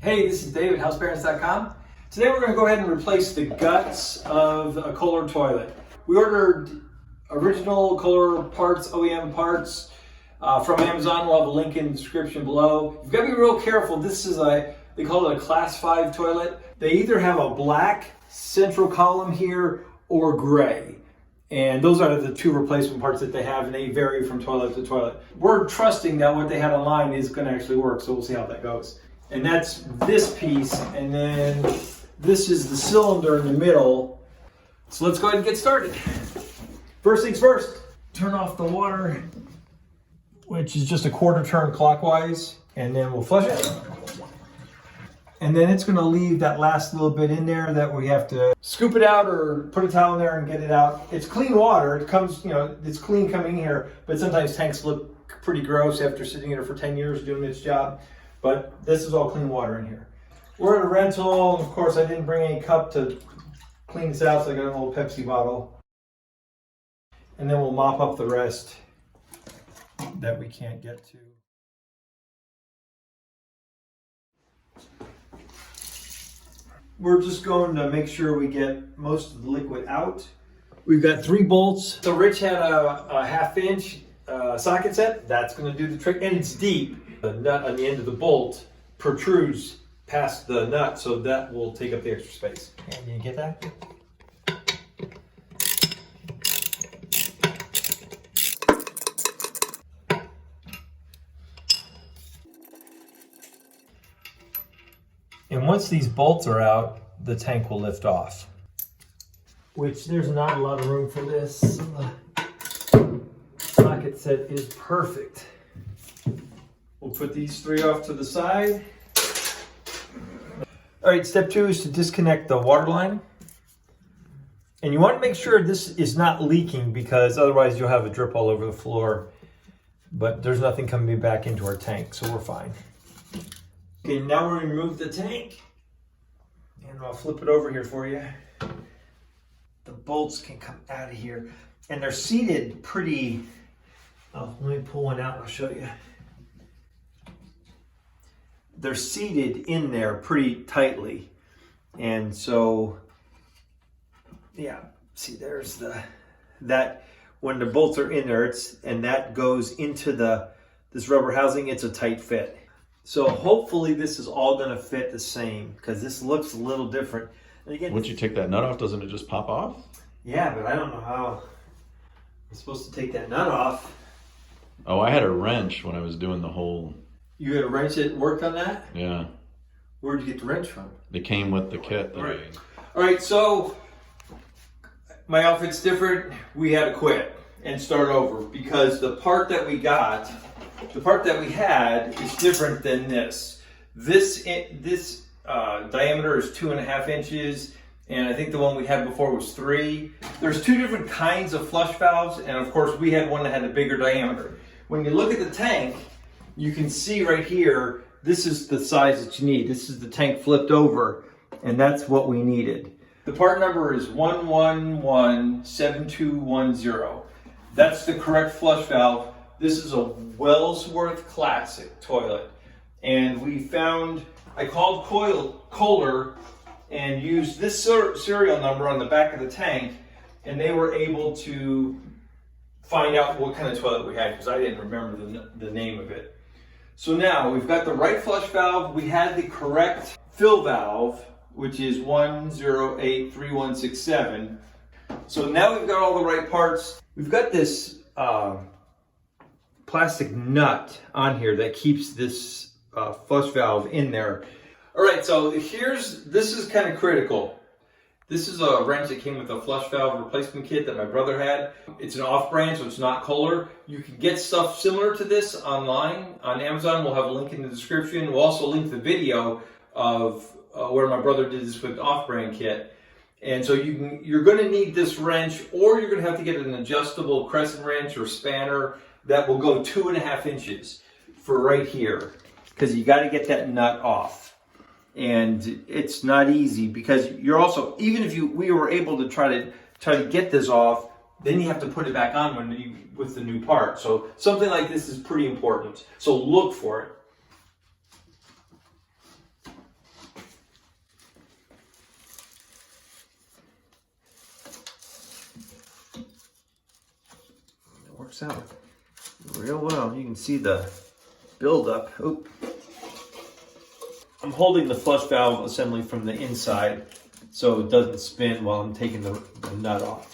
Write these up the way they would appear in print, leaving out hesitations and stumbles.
Hey, this is David, houseparents.com. Today we're going to go ahead and replace the guts of a Kohler toilet. We ordered original Kohler parts, OEM parts from Amazon. We'll have a link in the description below. You've got to be real careful. This is they call it a class 5 toilet. They either have a black central column here or gray. And those are the two replacement parts that they have, and they vary from toilet to toilet. We're trusting that what they had online is going to actually work, so we'll see how that goes. And that's this piece, and then this is the cylinder in the middle. So let's go ahead and get started. First things first, turn off the water, which is just a quarter turn clockwise, and then we'll flush it. And then it's going to leave that last little bit in there that we have to scoop it out or put a towel in there and get it out. It's clean water. It comes, it's clean coming in here, but sometimes tanks look pretty gross after sitting in there for 10 years doing its job. But this is all clean water in here. We're at a rental, and of course I didn't bring any cup to clean this out, so I got an old Pepsi bottle. And then we'll mop up the rest that we can't get to. We're just going to make sure we get most of the liquid out. We've got 3 bolts. So Rich had a 1/2 inch socket set. That's going to do the trick, and it's deep. The nut on the end of the bolt protrudes past the nut, so that will take up the extra space. And you get that? And once these bolts are out, the tank will lift off. Which there's not a lot of room for this. The socket set is perfect. We'll put these 3 off to the side. All right, step 2 is to disconnect the water line. And you want to make sure this is not leaking, because otherwise you'll have a drip all over the floor. But there's nothing coming back into our tank, so we're fine. Okay, now we're going to remove the tank. And I'll flip it over here for you. The bolts can come out of here. And they're seated pretty... Oh, let me pull one out and I'll show you. They're seated in there pretty tightly. And so, yeah, see there's that when the bolts are in there, and that goes into this rubber housing, it's a tight fit. So hopefully this is all going to fit the same, because this looks a little different. And again, once you take that nut off, doesn't it just pop off? Yeah, but I don't know how I'm supposed to take that nut off. Oh, I had a wrench when I was doing the whole... You had a wrench that worked on that? Yeah. Where'd you get the wrench from? It came with the kit. All right, so my outfit's different. We had to quit and start over, because the part that we got, the part that we had is different than this. This diameter is 2.5 inches, and I think the one we had before was 3. There's 2 different kinds of flush valves, and of course we had one that had a bigger diameter. When you look at the tank, you can see right here, this is the size that you need. This is the tank flipped over, and that's what we needed. The part number is 1117210. That's the correct flush valve. This is a Wellsworth Classic toilet. And we found, I called Kohler and used this serial number on the back of the tank, and they were able to find out what kind of toilet we had, because I didn't remember the name of it. So now we've got the right flush valve. We had the correct fill valve, which is 1083167. So now we've got all the right parts. We've got this plastic nut on here that keeps this flush valve in there. All right, so this is kind of critical. This is a wrench that came with a flush valve replacement kit that my brother had. It's an off-brand, so it's not Kohler. You can get stuff similar to this online on Amazon. We'll have a link in the description. We'll also link the video of where my brother did this with the off-brand kit. And so you're going to need this wrench, or you're going to have to get an adjustable crescent wrench or spanner that will go 2.5 inches for right here, because you got to get that nut off. And it's not easy, because you're also, even if we were able to try to get this off, then you have to put it back on with the new part. So something like this is pretty important. So look for it. works out real well. You can see the buildup. Oop. I'm holding the flush valve assembly from the inside so it doesn't spin while I'm taking the nut off.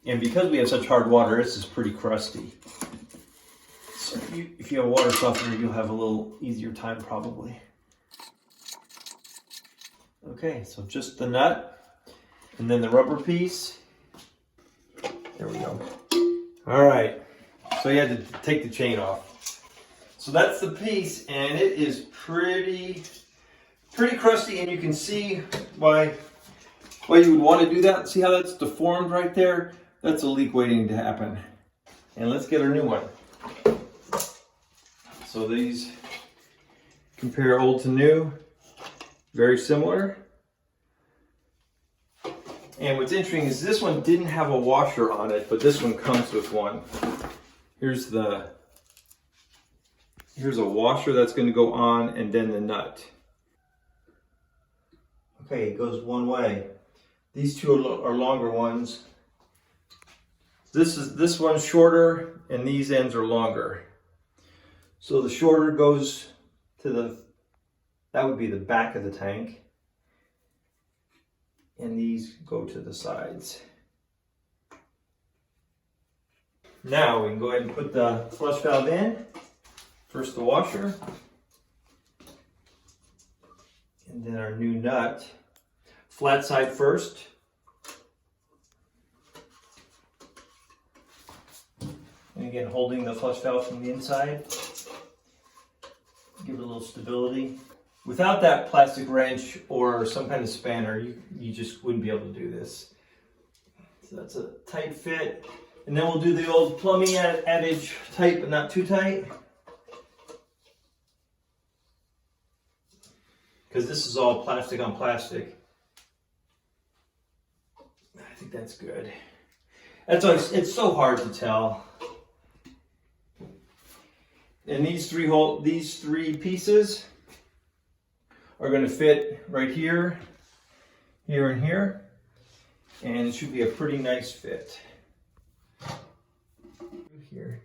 And because we have such hard water, this is pretty crusty. So if you have a water softener, you'll have a little easier time probably. Okay, so just the nut and then the rubber piece. There we go. All right, so you had to take the chain off. So that's the piece, and it is pretty crusty, and you can see why you would want to do that. See how that's deformed right there? That's a leak waiting to happen. And let's get our new one. So these compare old to new, very similar. And what's interesting is this one didn't have a washer on it, but this one comes with one. Here's a washer that's going to go on, and then the nut. Okay, it goes one way. These two are longer ones. This one's shorter, and these ends are longer. So the shorter goes to that would be the back of the tank. And these go to the sides. Now we can go ahead and put the flush valve in. First the washer. And then our new nut. Flat side first. And again, holding the flush valve from the inside. Give it a little stability. Without that plastic wrench or some kind of spanner, you just wouldn't be able to do this. So that's a tight fit. And then we'll do the old plumbing adage, tight but not too tight. Because this is all plastic on plastic. I think that's good. It's so hard to tell. And these three pieces are going to fit right here, here, and here. And it should be a pretty nice fit. Here.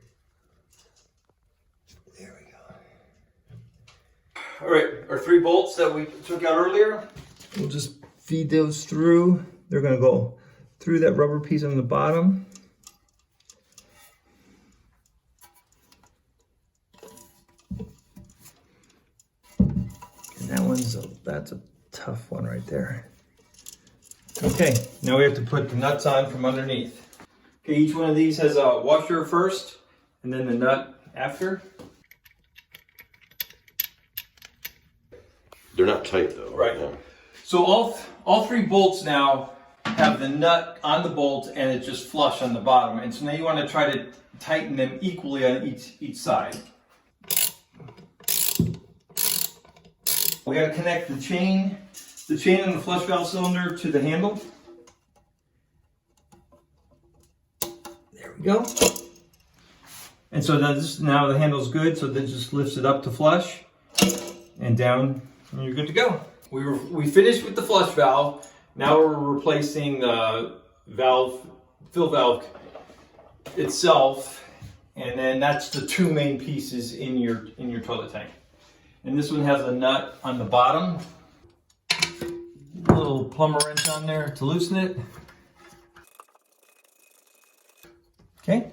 There we go. All right, our 3 bolts that we took out earlier, we'll just feed those through. They're going to go through that rubber piece on the bottom. That's a tough one right there. Okay, now we have to put the nuts on from underneath. Okay, each one of these has a washer first, and then the nut after. They're not tight though. Right. Yeah. So all 3 bolts now have the nut on the bolt, and it's just flush on the bottom. And so now you want to try to tighten them equally on each side. We got to connect the chain on the flush valve cylinder to the handle. There we go. And so now the handle's good, so that just lifts it up to flush and down, and you're good to go. We finished with the flush valve. Now we're replacing the fill valve itself, and then that's the 2 main pieces in your toilet tank. And this one has a nut on the bottom. A little plumber wrench on there to loosen it. Okay.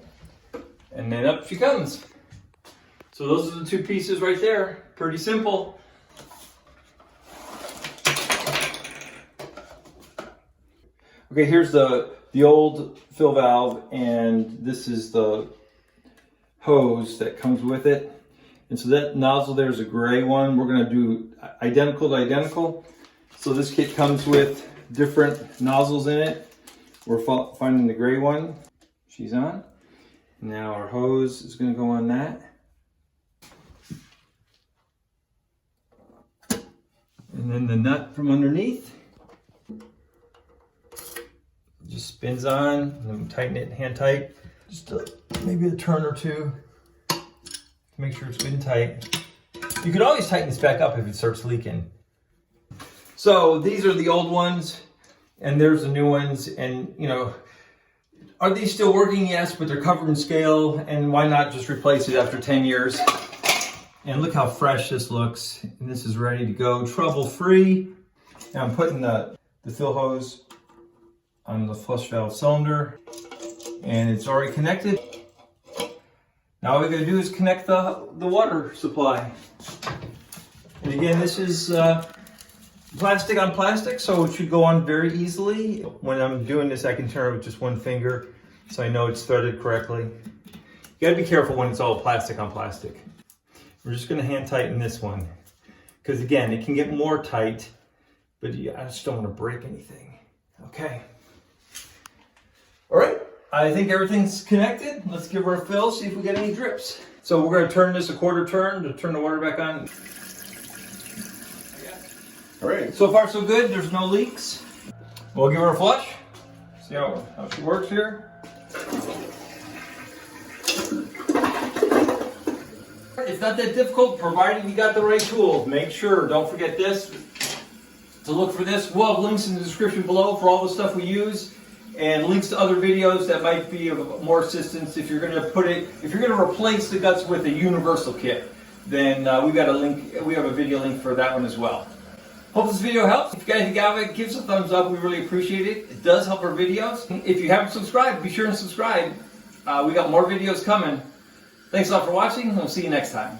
And then up she comes. So those are the 2 pieces right there. Pretty simple. Okay, here's the old fill valve, and this is the hose that comes with it. And so that nozzle there is a gray one. We're going to do identical to identical. So this kit comes with different nozzles in it. We're finding the gray one. She's on. Now our hose is going to go on that. And then the nut from underneath just spins on, and then tighten it hand tight. Just maybe a turn or 2. Make sure it's good and tight. You can always tighten this back up if it starts leaking. So these are the old ones. And there's the new ones. And, you know, are these still working? Yes, but they're covered in scale. And why not just replace it after 10 years? And look how fresh this looks. And this is ready to go, trouble-free. Now I'm putting the fill hose on the flush valve cylinder. And it's already connected. Now all we gotta do is connect the water supply. And again, this is plastic on plastic, so it should go on very easily. When I'm doing this, I can turn it with just one finger, so I know it's threaded correctly. You gotta be careful when it's all plastic on plastic. We're just gonna hand tighten this one, because again, it can get more tight, but I just don't wanna break anything. Okay. All right, I think everything's connected. Let's give her a fill, see if we get any drips. So we're gonna turn this a quarter turn to turn the water back on. All right, so far so good, there's no leaks. We'll give her a flush, see how she works here. It's not that difficult, provided you got the right tools. Make sure, don't forget this, to look for this. We'll have links in the description below for all the stuff we use, and links to other videos that might be of more assistance if you're gonna replace the guts with a universal kit. Then we have a video link for that one as well. Hope this video helps. If you guys got it, give us a thumbs up. We really appreciate it. It does help our videos. If you haven't subscribed, be sure and subscribe. We got more videos coming. Thanks a lot for watching. We'll see you next time.